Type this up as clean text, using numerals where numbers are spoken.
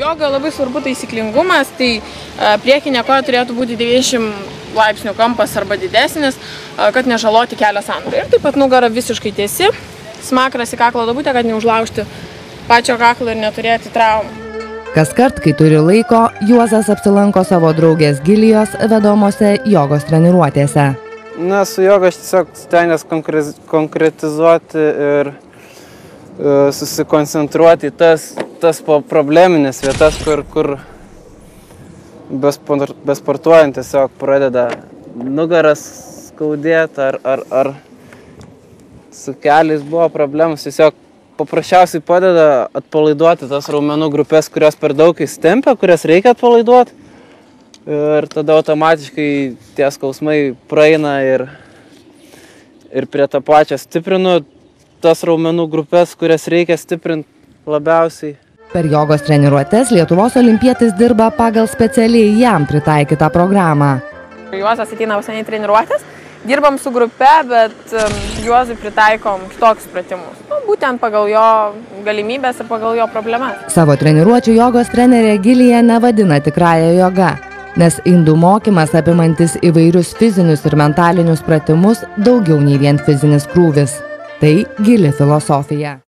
Joga labai svarbu taisyklingumas, tai priekinė koja turėtų būti 90 laipsnių kampas arba didesnis, kad nežaloti kelio sąnarį. Ir taip pat nugara visiškai tiesi, smakras į kaklo duobutę, kad neužlaužti pačio kaklo ir neturėti traumų. Kaskart, kai turi laiko, Juozas apsilanko savo draugės Gilijos vedomose jogos treniruotėse. Na, su joga aš tiesiog stengiuosi konkretizuoti ir susikoncentruoti į tas probleminės vietas, kur besportuojant tiesiog pradeda nugaras skaudėti ar su keliais buvo problemas. Tiesiog paprasčiausiai padeda atpalaiduoti tas raumenų grupės, kurios per daug įstempia, kurias reikia atpalaiduoti. Ir tada automatiškai tie skausmai praeina ir prie tą pačią stiprinu tas raumenų grupės, kurias reikia stiprinti labiausiai. Per jogos treniruotės Lietuvos olimpietis dirba pagal specialiai jam pritaikytą programą. Juozas ateina užsienį treniruotės, dirbam su grupe, bet Juozui pritaikom kitokius pratimus. Būtent pagal jo galimybės ir pagal jo problemas. Savo treniruočių jogos trenerė Gilija nevadina tikrąją jogą, nes indų mokymas apimantis įvairius fizinius ir mentalinius pratimus daugiau nei vien fizinis krūvis. Tai gili filosofija.